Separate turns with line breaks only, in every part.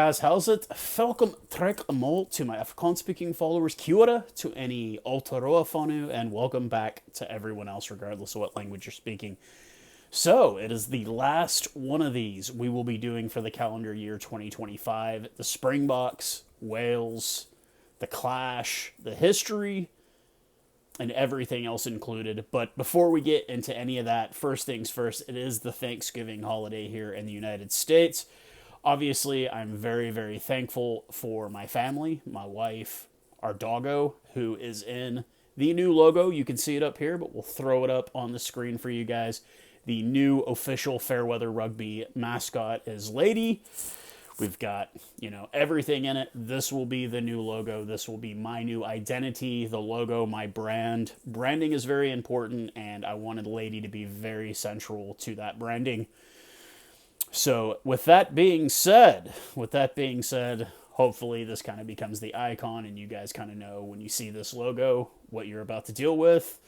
guys, Howzit? Welcome trek amol to my Afrikaans-speaking followers. Kia ora to any Aotearoa whānau, and welcome back to everyone else, regardless of what language you're speaking. So, it is the last one of these we will be doing for the calendar year 2025. The Springboks, Wales, the Clash, the history, and everything else included. But before we get into any of that, first things first, it is the Thanksgiving holiday here in the United States. Obviously, I'm very, very thankful for my family, my wife, our doggo, who is in the new logo. You can see it up here, but we'll throw it up on the screen for you guys. The new official Fairweather Rugby mascot is Lady. We've got, everything in it. This will be the new logo. This will be my new identity, the logo, my brand. Branding is very important, and I wanted Lady to be very central to that branding. So with that being said, hopefully this kind of becomes the icon and you guys kind of know when you see this logo what you're about to deal with,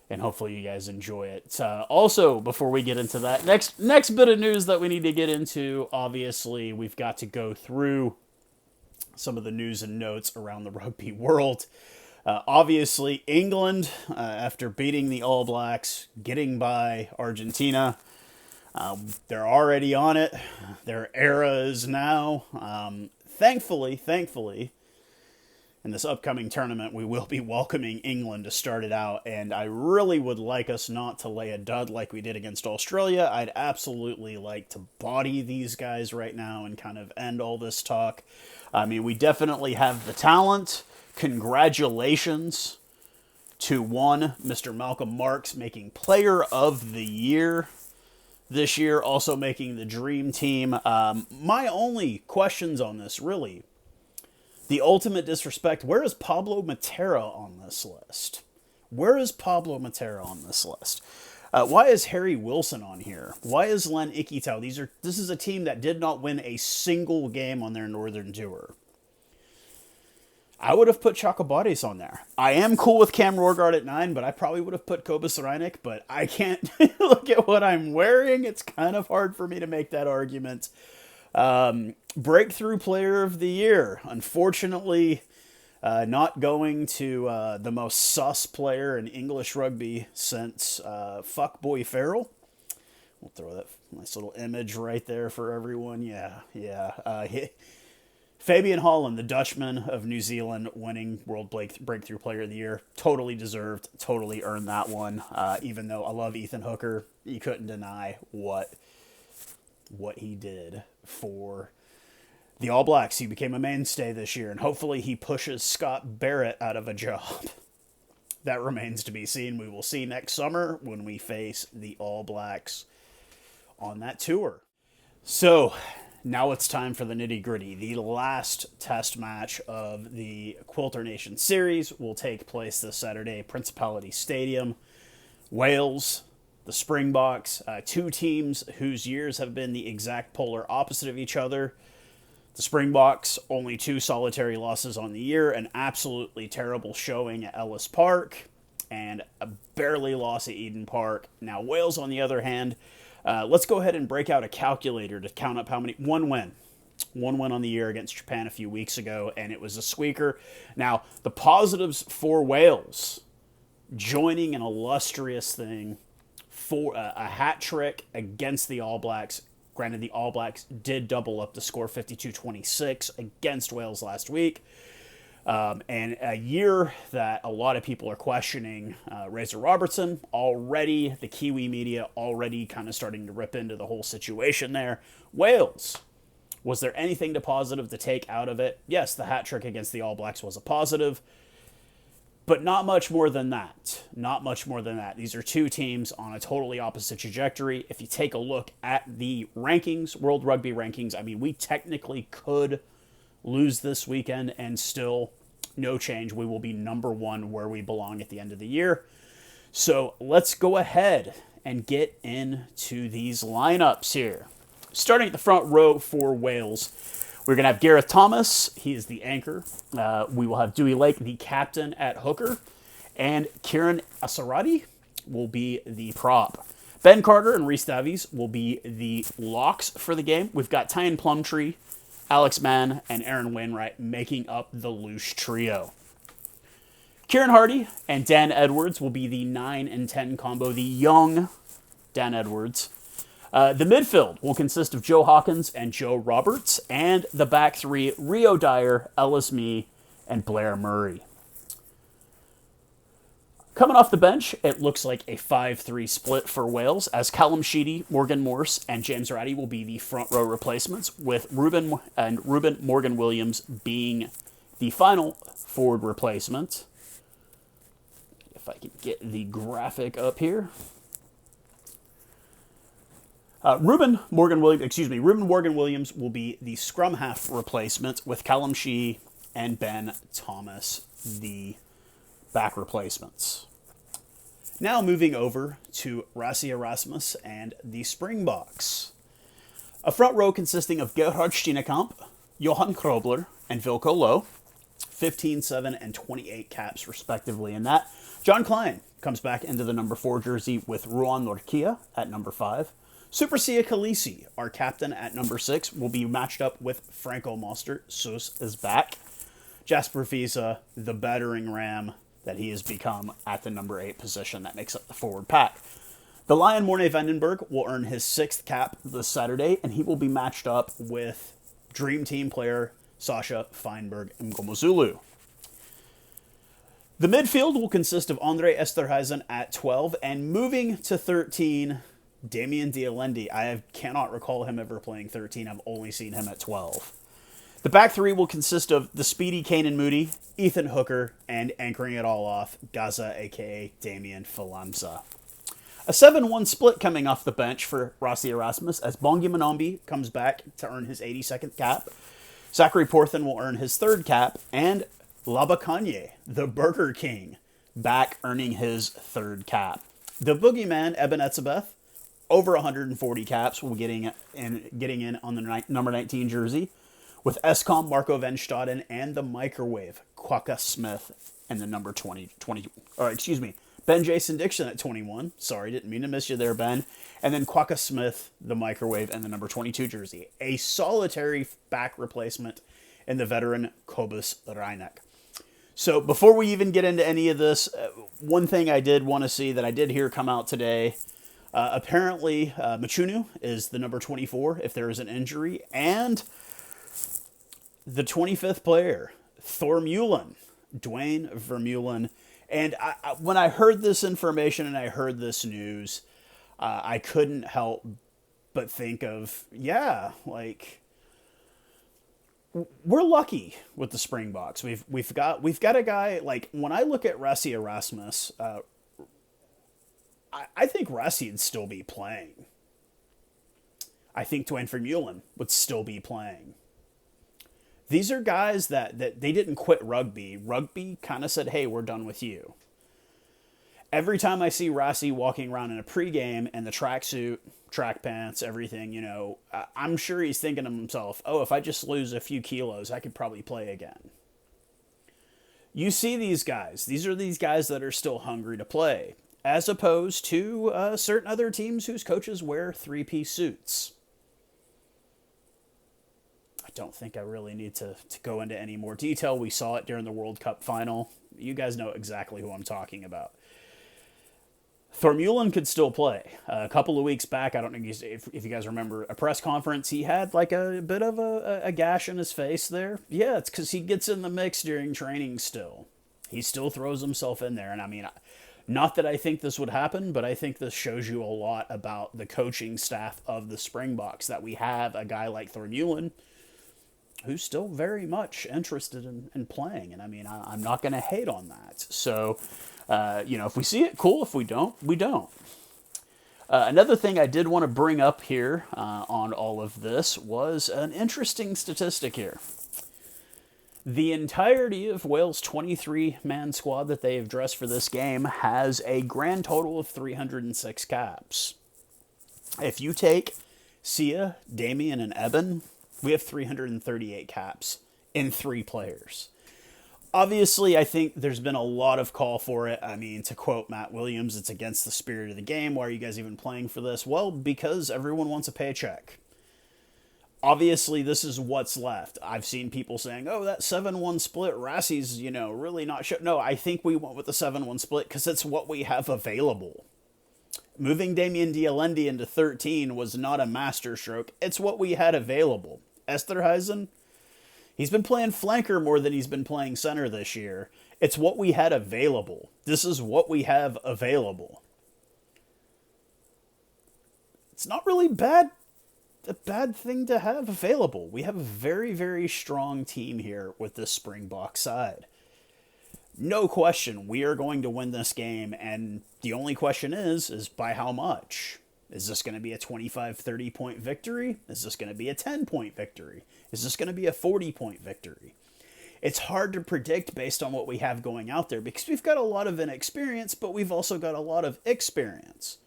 and hopefully you guys enjoy it. Also, before we get into that, next bit of news that we need to get into, obviously we've got to go through some of the news and notes around the rugby world. Obviously, England, after beating the All Blacks, getting by Argentina, they're already on it. Their era is now. Thankfully, in this upcoming tournament, we will be welcoming England to start it out, and I really would like us not to lay a dud like we did against Australia. I'd absolutely like to body these guys right now and kind of end all this talk. I mean, we definitely have the talent. Congratulations to one, Mr. Malcolm Marks, making Player of the Year this year, also making the Dream Team. My only questions on this, really, the ultimate disrespect, where is Pablo Matera on this list? Why is Harry Wilson on here? Why is Len Ikitau? This is a team that did not win a single game on their Northern Tour. I would have put Chacobares on there. I am cool with Cam Rorgard at 9, but I probably would have put Kobus Reinik, but I can't look at what I'm wearing. It's kind of hard for me to make that argument. Breakthrough Player of the Year. Unfortunately, not going to the most sus player in English rugby since Fuckboy Farrell. We'll throw that nice little image right there for everyone. Yeah. Fabian Holland, the Dutchman of New Zealand, winning World Breakthrough Player of the Year. Totally deserved, totally earned that one. Even though I love Ethan Hooker, you couldn't deny what he did for the All Blacks. He became a mainstay this year, and hopefully he pushes Scott Barrett out of a job. That remains to be seen. We will see next summer when we face the All Blacks on that tour. So, now it's time for the nitty-gritty. The last test match of the Quilter Nation Series will take place this Saturday, Principality Stadium. Wales, the Springboks, two teams whose years have been the exact polar opposite of each other. The Springboks, only 2 solitary losses on the year, an absolutely terrible showing at Ellis Park, and a barely loss at Eden Park. Now, Wales, on the other hand, let's go ahead and break out a calculator to count up how many. One win on the year against Japan a few weeks ago, and it was a squeaker. Now, the positives for Wales, joining an illustrious thing for a hat trick against the All Blacks. Granted, the All Blacks did double up the score 52-26 against Wales last week. And a year that a lot of people are questioning Razor Robertson. Already, the Kiwi media already kind of starting to rip into the whole situation there. Wales, was there anything positive to take out of it? Yes, the hat trick against the All Blacks was a positive, but not much more than that. These are two teams on a totally opposite trajectory. If you take a look at the rankings, World Rugby rankings, I mean, we technically could lose this weekend and still no change. We will be number 1 where we belong at the end of the year. So let's go ahead and get into these lineups here. Starting at the front row for Wales, we're going to have Gareth Thomas. He is the anchor. We will have Dewey Lake, the captain, at hooker. And Kieran Asarati will be the prop. Ben Carter and Rhys Davies will be the locks for the game. We've got Tyan Plumtree Alex Mann, and Aaron Wainwright making up the loose trio. Kieran Hardy and Dan Edwards will be the 9 and 10 combo, the young Dan Edwards. The midfield will consist of Joe Hawkins and Joe Roberts, and the back three, Rio Dyer, Ellis Mee, and Blair Murray. Coming off the bench, it looks like a 5-3 split for Wales, as Callum Sheedy, Morgan Morse, and James Ratty will be the front row replacements, with Ruben Morgan Williams being the final forward replacement. If I can get the graphic up here. Ruben Morgan Williams will be the scrum half replacement, with Callum Sheedy and Ben Thomas the back replacements. Now moving over to Rassie Erasmus and the Springboks. A front row consisting of Gerhard Steenekamp, Johan Krobler, and Vilko Low. 15, 7, and 28 caps respectively in that. John Klein comes back into the number 4 jersey with Ruan Norkia at number 5. Super Sia Khaleesi, our captain at number 6, will be matched up with Franco Mostert. Sus is back. Jasper Visa, the battering ram that he has become at the number 8 position that makes up the forward pack. The Lion Morne Vandenberg will earn his 6th cap this Saturday, and he will be matched up with Dream Team player Sasha Feinberg Mgomozulu. The midfield will consist of Andre Esterhuizen at 12, and moving to 13, Damien Dialendi. I cannot recall him ever playing 13. I've only seen him at 12. The back three will consist of the speedy Kanan Moody, Ethan Hooker, and anchoring it all off, Gaza, a.k.a. Damien Falamsa. A 7-1 split coming off the bench for Rassie Erasmus, as Bongi Manombi comes back to earn his 82nd cap. Zachary Porthen will earn his 3rd cap, and Labakanye, the Burger King, back earning his 3rd cap. The boogeyman, Eben Etzebeth, over 140 caps, will getting in on the number 19 jersey, with Escom, Marco Van Staden, and the microwave, Quokka Smith, and the number 20, Ben Jason Dixon at 21. Sorry, didn't mean to miss you there, Ben. And then Quokka Smith, the microwave, and the number 22 jersey. A solitary back replacement in the veteran Kobus Reinek. So before we even get into any of this, one thing I did want to see that I did hear come out today, apparently Machunu is the number 24 if there is an injury, and the 25th player, Dwayne Vermeulen. And when I heard this information and I heard this news, I couldn't help but think of, we're lucky with the Springboks. We've got a guy, like, when I look at Rassie Erasmus, I think Rassie would still be playing. I think Dwayne Vermeulen would still be playing. These are guys that they didn't quit rugby. Rugby kind of said, hey, we're done with you. Every time I see Rassie walking around in a pregame and the tracksuit, track pants, everything, I'm sure he's thinking to himself, oh, if I just lose a few kilos, I could probably play again. You see these guys. These are these guys that are still hungry to play, as opposed to certain other teams whose coaches wear 3-piece suits. Don't think I really need to go into any more detail. We saw it during the World Cup final. You guys know exactly who I'm talking about. Vermeulen could still play. A couple of weeks back, I don't know if you guys remember, a press conference, he had like a bit of a gash in his face there. Yeah, it's because he gets in the mix during training still. He still throws himself in there. And I mean, not that I think this would happen, but I think this shows you a lot about the coaching staff of the Springboks, that we have a guy like Vermeulen who's still very much interested in playing. And I mean, I'm not going to hate on that. So, if we see it, cool. If we don't, we don't. Another thing I did want to bring up here on all of this was an interesting statistic here. The entirety of Wales' 23-man squad that they have dressed for this game has a grand total of 306 caps. If you take Sia, Damien, and Eben, we have 338 caps in 3 players. Obviously, I think there's been a lot of call for it. I mean, to quote Matt Williams, it's against the spirit of the game. Why are you guys even playing for this? Well, because everyone wants a paycheck. Obviously, this is what's left. I've seen people saying, oh, that 7-1 split, Rassie's, really not sure. No, I think we went with the 7-1 split because it's what we have available. Moving Damien Dialendi into 13 was not a masterstroke. It's what we had available. Esterhuizen, he's been playing flanker more than he's been playing center this year. It's what we had available. This is what we have available. It's not really a bad thing to have available. We have a very, very strong team here with this Springbok side. No question, we are going to win this game, and the only question is by how much? Is this going to be a 25-30 point victory? Is this going to be a 10-point victory? Is this going to be a 40-point victory? It's hard to predict based on what we have going out there because we've got a lot of inexperience, but we've also got a lot of experience.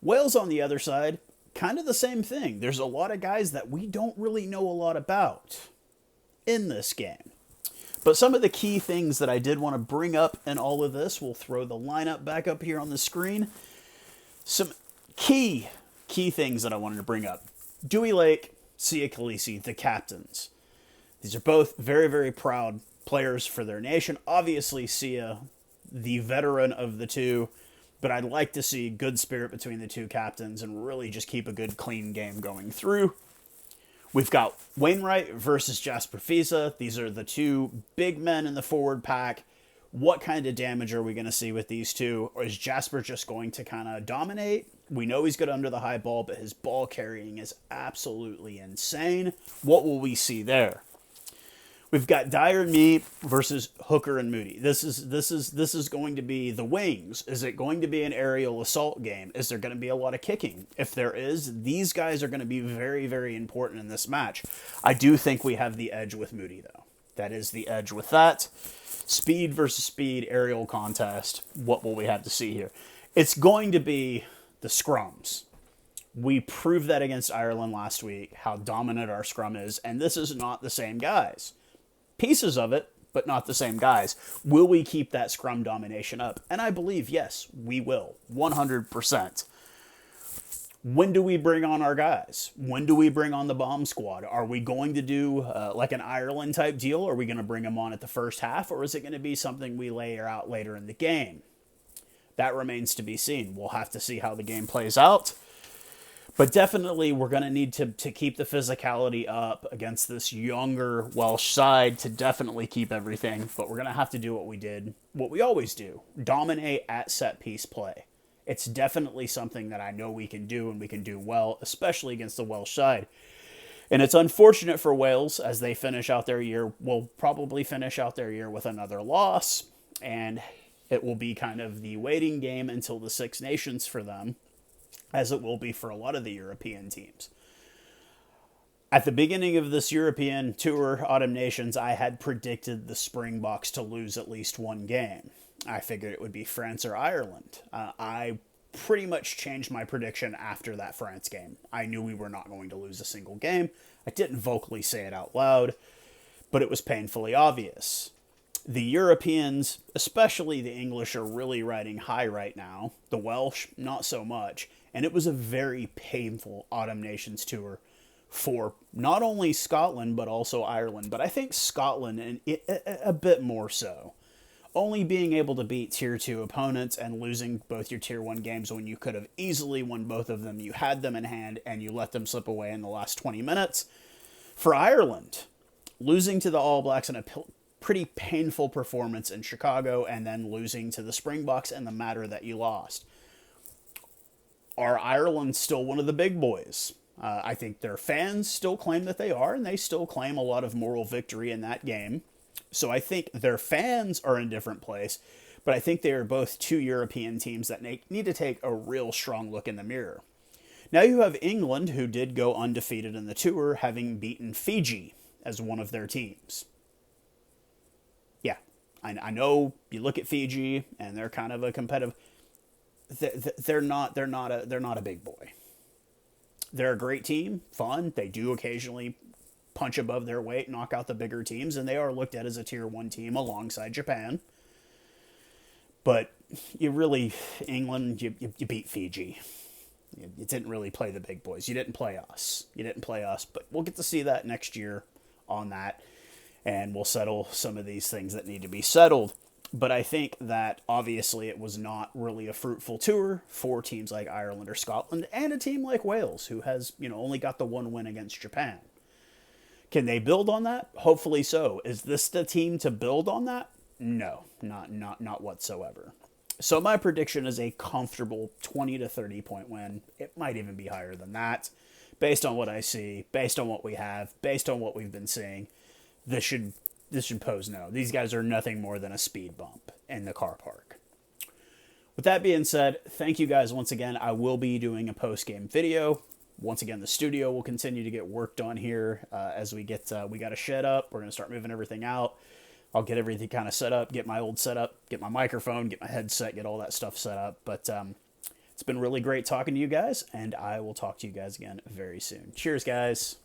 Wales on the other side, kind of the same thing. There's a lot of guys that we don't really know a lot about in this game. But some of the key things that I did want to bring up in all of this, we'll throw the lineup back up here on the screen. Some key things that I wanted to bring up. Dewey Lake, Sia Khaleesi, the captains. These are both very, very proud players for their nation. Obviously, Sia, the veteran of the two, but I'd like to see good spirit between the two captains and really just keep a good, clean game going through. We've got Wainwright versus Jasper Fiza. These are the two big men in the forward pack. What kind of damage are we going to see with these two? Or is Jasper just going to kind of dominate? We know he's good under the high ball, but his ball carrying is absolutely insane. What will we see there? We've got Dyer and me versus Hooker and Moody. This is going to be the wings. Is it going to be an aerial assault game? Is there going to be a lot of kicking? If there is, these guys are going to be very, very important in this match. I do think we have the edge with Moody, though. That is the edge with that. Speed versus speed aerial contest. What will we have to see here? It's going to be the scrums. We proved that against Ireland last week, how dominant our scrum is, and this is not the same guys. Pieces of it, but not the same guys. Will we keep that scrum domination up? And I believe, yes, we will. 100%. When do we bring on our guys? When do we bring on the bomb squad? Are we going to do like an Ireland type deal? Are we going to bring them on at the first half? Or is it going to be something we layer out later in the game? That remains to be seen. We'll have to see how the game plays out. But definitely, we're going to need to keep the physicality up against this younger Welsh side to definitely keep everything. But we're going to have to do what we always do, dominate at set-piece play. It's definitely something that I know we can do and we can do well, especially against the Welsh side. And it's unfortunate for Wales as they finish out their year. Will probably finish out their year with another loss. And it will be kind of the waiting game until the Six Nations for them, as it will be for a lot of the European teams. At the beginning of this European Tour, Autumn Nations, I had predicted the Springboks to lose at least one game. I figured it would be France or Ireland. I pretty much changed my prediction after that France game. I knew we were not going to lose a single game. I didn't vocally say it out loud, but it was painfully obvious. The Europeans, especially the English, are really riding high right now. The Welsh, not so much. And it was a very painful Autumn Nations tour for not only Scotland, but also Ireland. But I think Scotland and a bit more so. Only being able to beat Tier 2 opponents and losing both your Tier 1 games when you could have easily won both of them. You had them in hand and you let them slip away in the last 20 minutes. For Ireland, losing to the All Blacks in a pretty painful performance in Chicago and then losing to the Springboks in the matter that you lost. Are Ireland still one of the big boys? I think their fans still claim that they are, and they still claim a lot of moral victory in that game. So I think their fans are in a different place, but I think they are both two European teams that need to take a real strong look in the mirror. Now you have England, who did go undefeated in the tour, having beaten Fiji as one of their teams. Yeah, I know you look at Fiji, and they're kind of a competitive. They're not a big boy. They're a great team, fun. They do occasionally punch above their weight, knock out the bigger teams, and they are looked at as a Tier 1 team alongside Japan. But you really, England, you beat Fiji. You didn't really play the big boys. You didn't play us. You didn't play us, but we'll get to see that next year on that, and we'll settle some of these things that need to be settled. But I think that obviously it was not really a fruitful tour for teams like Ireland or Scotland and a team like Wales, who has, only got the one win against Japan. Can they build on that? Hopefully so. Is this the team to build on that? No, not whatsoever. So my prediction is a comfortable 20 to 30 point win. It might even be higher than that, based on what I see, based on what we have, based on what we've been seeing. This should pose no. These guys are nothing more than a speed bump in the car park. With that being said, thank you guys once again. I will be doing a post-game video. Once again, the studio will continue to get worked on here as we got a shed up. We're going to start moving everything out. I'll get everything kind of set up, get my old setup, get my microphone, get my headset, get all that stuff set up. But it's been really great talking to you guys, and I will talk to you guys again very soon. Cheers, guys.